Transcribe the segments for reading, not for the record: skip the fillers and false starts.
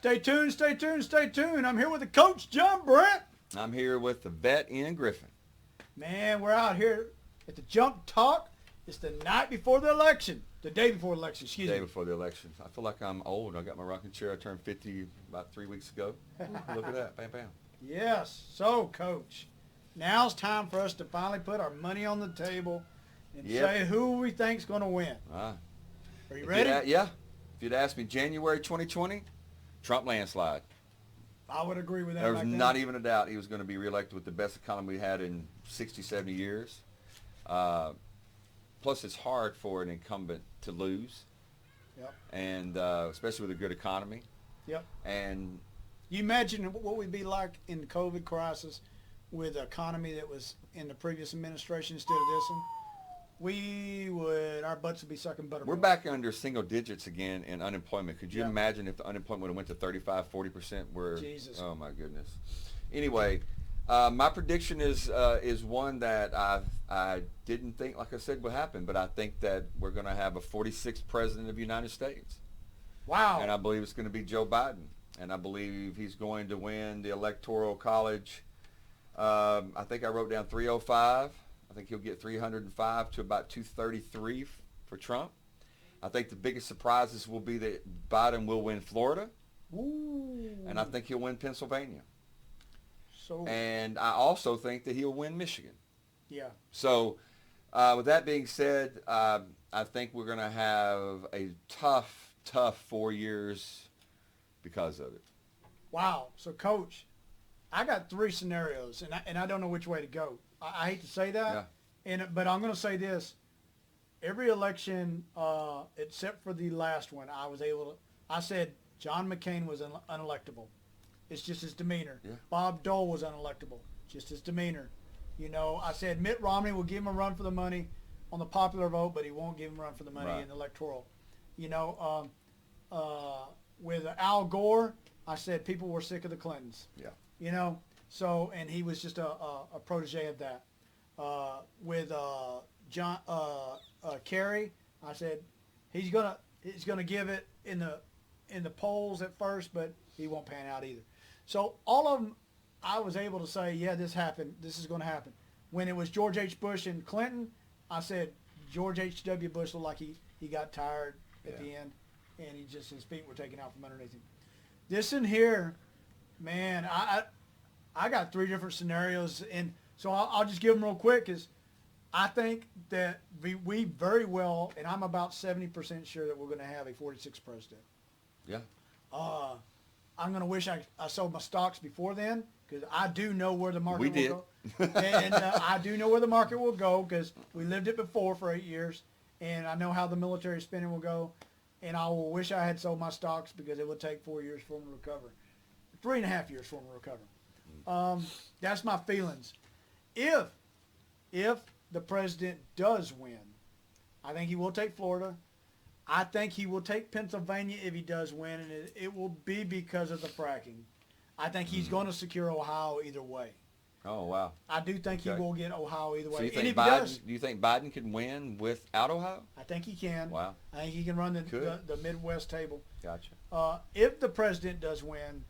Stay tuned, stay tuned, stay tuned. I'm here with the coach, John Brent. I'm here with the vet, Ian Griffin. Man, we're out here at the Jump Talk. It's the night before the election. The day before the election, excuse me. Day before the election. I feel like I'm old. I got my rocking chair. I turned 50 about 3 weeks ago. Look at that. Bam, bam. Yes. So, Coach, now's time for us to finally put our money on the table and say who we think's going to win. Are you ready? Yeah. If you'd asked me January 2020, Trump landslide. I would agree with that. There was not even a doubt he was going to be reelected with the best economy we had in 60, 70 years. Plus, it's hard for an incumbent to lose. Yep. And especially with a good economy. Yep. And you imagine what we'd be like in the COVID crisis with the economy that was in the previous administration instead of this one? Our butts would be sucking buttermilk. We're back under single digits again in unemployment. Could you Yep. imagine if the unemployment would have went to 35, 40%? Jesus. Oh my goodness. Anyway, my prediction is one that I didn't think, like I said, would happen, but I think that we're going to have a 46th president of the United States. Wow. And I believe it's going to be Joe Biden. And I believe he's going to win the Electoral College. I think I wrote down 305. I think he'll get 305 to about 233 for Trump. I think the biggest surprises will be that Biden will win Florida. Ooh. And I think he'll win Pennsylvania. So. And I also think that he'll win Michigan. Yeah. So with that being said, I think we're going to have a tough 4 years because of it. Wow. So, Coach, I got three scenarios, and I don't know which way to go. I hate to say that, but I'm going to say this. Every election, except for the last one, I said John McCain was unelectable. It's just his demeanor. Yeah. Bob Dole was unelectable. Just his demeanor. You know, I said Mitt Romney will give him a run for the money on the popular vote, but he won't give him a run for the money in the electoral. You know, with Al Gore, I said people were sick of the Clintons. Yeah. You know, so, and he was just a protege of that. With John Kerry, I said he's gonna give it in the polls at first, but he won't pan out either. So all of them, I was able to say, yeah, this happened. This is going to happen. When it was George H. Bush and Clinton, I said George H.W. Bush looked like he got tired at the end, and his feet were taken out from underneath him. This in here, man, I got three different scenarios, and so I'll just give them real quick. Is I think that we very well, and I'm about 70% sure that we're going to have a 46th president. Yeah. I'm going to wish I sold my stocks before then, because I do know where the market will go. And I do know where the market will go because we lived it before for 8 years, and I know how the military spending will go. And I will wish I had sold my stocks because it would take 4 years for them to recover. 3.5 years for them to recover. That's my feelings. If the president does win, I think he will take Florida. I think he will take Pennsylvania if he does win, and it will be because of the fracking. I think he's going to secure Ohio either way. Oh, wow. I do think he will get Ohio either way. So you And think if he does, do you think Biden can win without Ohio? I think he can. Wow. I think he can run the Midwest table. Gotcha. If the president does win,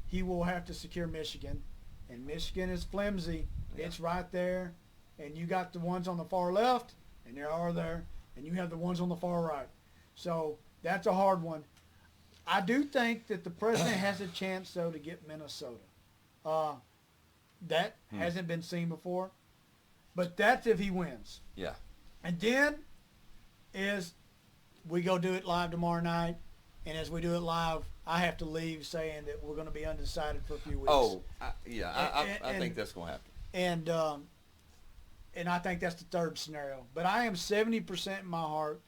he will have to secure Michigan, and Michigan is flimsy. Yeah. It's right there, and you got the ones on the far left, and they are there, and you have the ones on the far right. So that's a hard one. I do think that the president has a chance, though, to get Minnesota. That hasn't been seen before, but that's if he wins. Yeah. And then we go do it live tomorrow night, and as we do it live, I have to leave saying that we're going to be undecided for a few weeks. Oh, I think that's going to happen. And I think that's the third scenario. But I am 70% in my heart.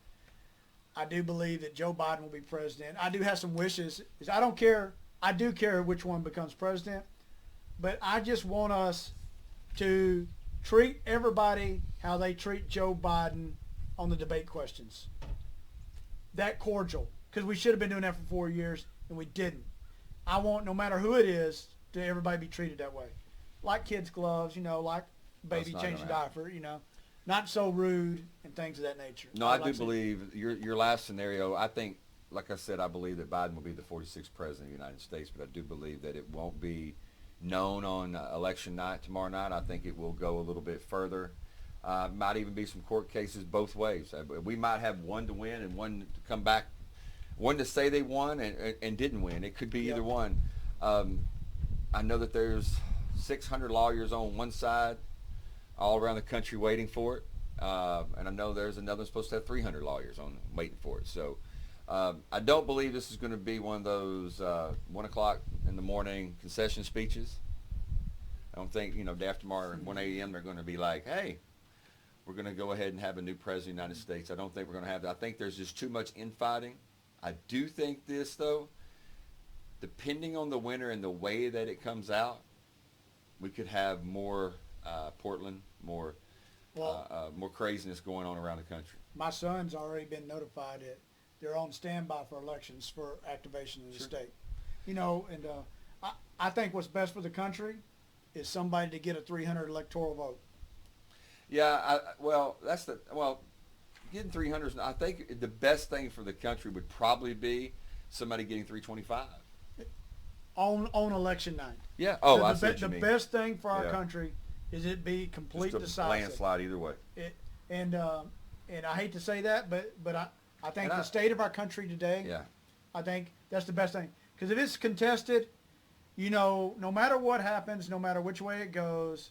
I do believe that Joe Biden will be president. I do have some wishes. I don't care. I do care which one becomes president. But I just want us to treat everybody how they treat Joe Biden on the debate questions. That cordial. Because we should have been doing that for 4 years, and we didn't. I want, no matter who it is, to everybody be treated that way. Like kids' gloves, like baby changing diaper, Not so rude and things of that nature. No, I do believe your last scenario, I think like I said, I believe that Biden will be the 46th president of the United States, but I do believe that it won't be known on election night tomorrow night. I think it will go a little bit further. Might even be some court cases both ways. We might have one to win and one to come back, one to say they won and didn't win. It could be either one. I know that there's 600 lawyers on one side all around the country waiting for it. And I know there's another supposed to have 300 lawyers on waiting for it. So I don't believe this is going to be one of those 1 o'clock in the morning concession speeches. I don't think, day after tomorrow at 1 a.m. they're going to be like, hey, we're going to go ahead and have a new president of the United States. I don't think we're going to have that. I think there's just too much infighting. I do think this, though, depending on the winner and the way that it comes out, we could have more Portland, more craziness going on around the country. My son's already been notified that they're on standby for elections for activation in the state. And I think what's best for the country is somebody to get a 300 electoral vote. Yeah, getting 300. I think the best thing for the country would probably be somebody getting 325 on election night. Yeah. I see what you mean. The best thing for our country is it be complete just a decisive. Landslide either way. And I hate to say that, but I think the state of our country today. Yeah. I think that's the best thing, because if it's contested, no matter what happens, no matter which way it goes,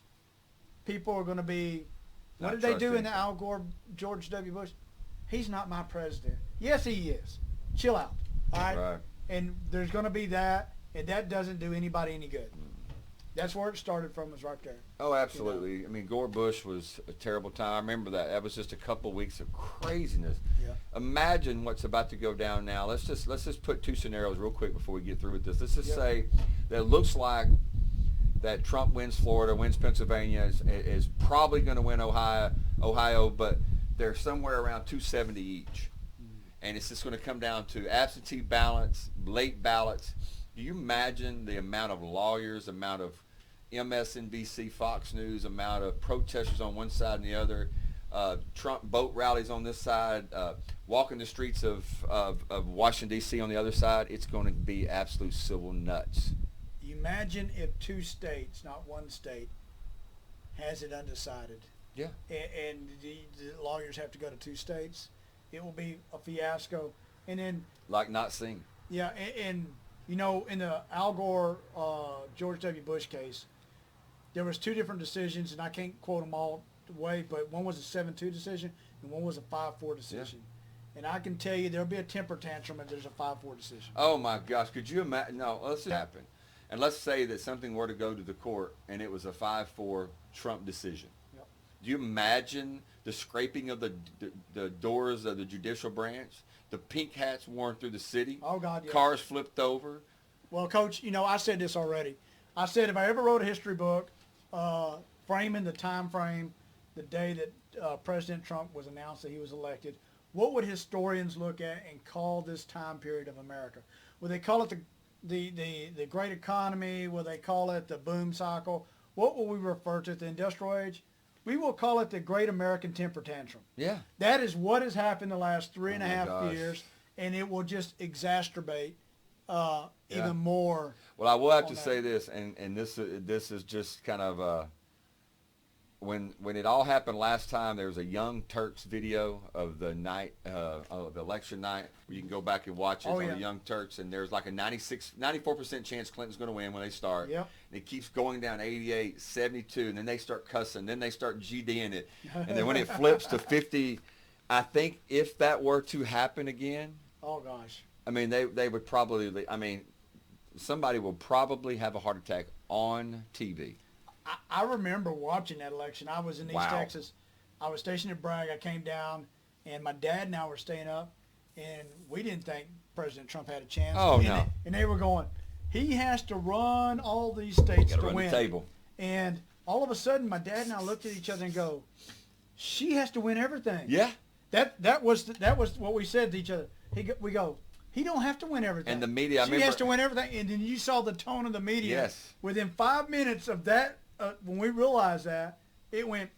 people are going to be. What did they do in the Al Gore, George W. Bush? He's not my president. Yes, he is. Chill out. All right? Right. And there's going to be that, and that doesn't do anybody any good. That's where it started from, was right there. Oh, absolutely. I mean, Gore Bush was a terrible time. I remember that. That was just a couple weeks of craziness. Yeah. Imagine what's about to go down now. Let's just put two scenarios real quick before we get through with this. Let's just say that it looks like that Trump wins Florida, wins Pennsylvania, is probably going to win Ohio, but they're somewhere around 270 each. And it's just going to come down to absentee ballots, late ballots. Do you imagine the amount of lawyers, amount of MSNBC, Fox News, amount of protesters on one side and the other, Trump boat rallies on this side, walking the streets of Washington, D.C. on the other side? It's going to be absolute civil nuts. Imagine if two states, not one state, has it undecided. Yeah. And the lawyers have to go to two states. It will be a fiasco. And then... Like not seen. Yeah, and in the Al Gore, George W. Bush case, there was two different decisions, and I can't quote them all the way, but one was a 7-2 decision, and one was a 5-4 decision. Yeah. And I can tell you there'll be a temper tantrum if there's a 5-4 decision. Oh, my gosh. Could you imagine? No, let's happen. And let's say that something were to go to the court and it was a 5-4 Trump decision. Yep. Do you imagine the scraping of the doors of the judicial branch, the pink hats worn through the city? Oh, God, yeah. Cars flipped over. Well, Coach, I said this already. I said if I ever wrote a history book framing the time frame, the day that President Trump was announced that he was elected, what would historians look at and call this time period of America? Would they call it the great economy? Will they call it the boom cycle? What will we refer to, the industrial age? We will call it the great American temper tantrum. Yeah. That is what has happened the last 3.5 years, and it will just exacerbate even more. Well, I will have to say this, and this is just kind of when it all happened last time, there was a Young Turks video of the night of election night. You can go back and watch it on the Young Turks, and there's like a 94% chance Clinton's going to win when they start. Yep. And it keeps going down 88, 72, and then they start cussing, then they start GDing it, and then when it flips to 50, I think if that were to happen again, oh gosh, I mean they would probably, somebody will probably have a heart attack on TV. I remember watching that election. I was in East Texas. I was stationed at Bragg. I came down, and my dad and I were staying up, and we didn't think President Trump had a chance. Oh, no. And they were going, he has to run all these states to run win. The table. And all of a sudden, my dad and I looked at each other and go, she has to win everything. Yeah. That was what we said to each other. We go, he don't have to win everything. And the media, she has to win everything. And then you saw the tone of the media. Yes. Within 5 minutes of that, when we realized that, it went.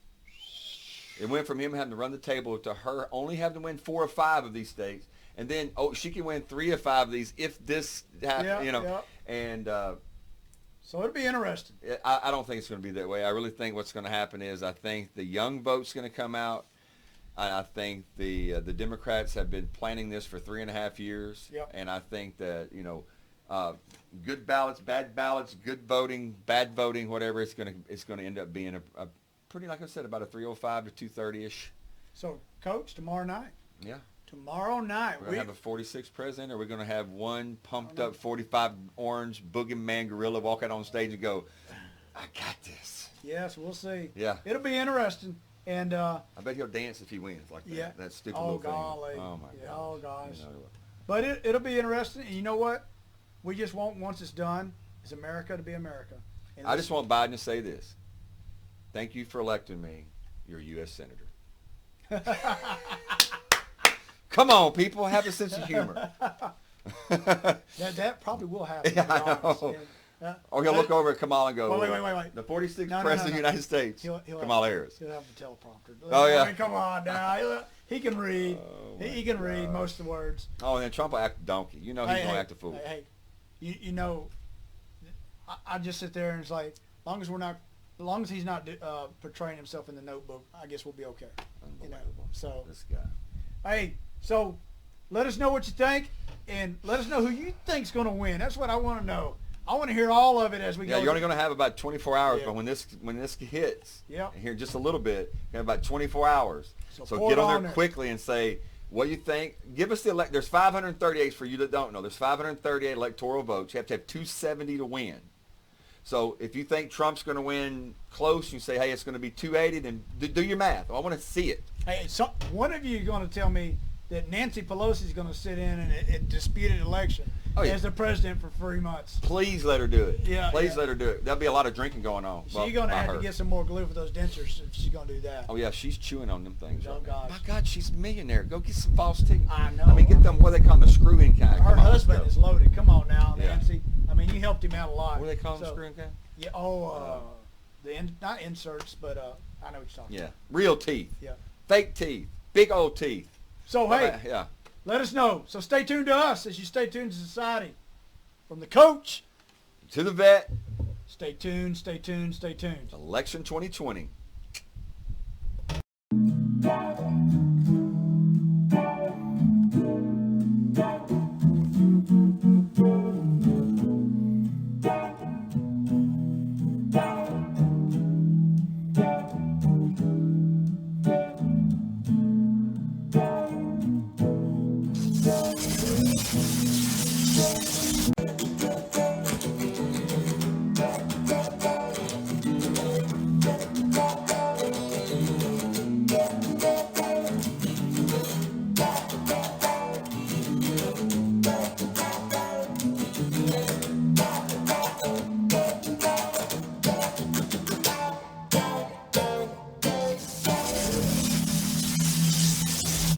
It went from him having to run the table to her only having to win 4 or 5 of these states, And then, she can win 3 or 5 of these if this happens, Yeah, you know. yeah. And So it'll be interesting. I don't think it's going to be that way. I really think what's going to happen is I think the young vote's going to come out. I think the Democrats have been planning this for 3.5 years. Yep. And I think that, good ballots, bad ballots, good voting, bad voting, whatever, it's going to end up being a pretty, like I said, about a 305 to 230-ish. So, Coach, tomorrow night. Yeah. Tomorrow night. We're going to have a 46th president, or we're going to have one pumped up 45 orange boogeyman gorilla walk out on stage and go, I got this. Yes, we'll see. Yeah. It'll be interesting. And I bet he'll dance if he wins like that. Yeah. That stupid little golly. thing. Oh, my Yeah, God. oh, gosh. You know, But it'll be interesting. And you know what? We just want, once it's done, is America to be America. And I just want Biden to say this. Thank you for electing me. You're a U.S. Senator. Come on, people. Have a sense of humor. that probably will happen. Yeah, to be I honest. know. And, Or he'll look over at Kamala and go, Wait. the 46th No, president of the no. United States, He'll Kamala have, Harris. He'll have the teleprompter. Oh, yeah. I mean, come on now. He can read. Oh, he can read gosh. most of the words. Oh, and then Trump will act a donkey. You know he's going to act a fool. Hey, you know, I just sit there and it's like, as long as he's not portraying himself in the Notebook, I guess we'll be okay. You know, Unbelievable. so This guy. hey, so let us know what you think, and let us know who you think's going to win. That's what I want to know. I want to hear all of it as we go. Yeah, you're only going to have about 24 hours, Yeah. but when this hits, Yep. here in just a little bit, you have about 24 hours. So pour get it on there quickly and say what you think. Give us the there's 538 for you that don't know. There's 538 electoral votes. You have to have 270 to win. So if you think Trump's going to win close, you say, hey, it's going to be 280, then do your math. I want to see it. Hey, so one of you are going to tell me that Nancy Pelosi is going to sit in a disputed election as the president for 3 months. Please let her do it. Yeah, Please yeah. let her do it. There'll be a lot of drinking going on. So you're going to have to get some more glue for those dentures if she's going to do that. Oh, yeah, she's chewing on them things. Oh, right now. gosh. My God, she's a millionaire. Go get some false teeth. I know. I mean, get them, what do they call them, the screw-in kind. Her Come on, let's husband go. is loaded. Come on now, Yeah. Nancy. I mean, you helped him out a lot. What do they call them, So, screw-in kind? Yeah. Not inserts, but I know what you're talking Yeah. about. Real teeth. Yeah. Fake teeth. Big old teeth. So, hey, Yeah. let us know. So stay tuned to us as you stay tuned to society. From the coach, To the vet, stay tuned, stay tuned, stay tuned. election 2020.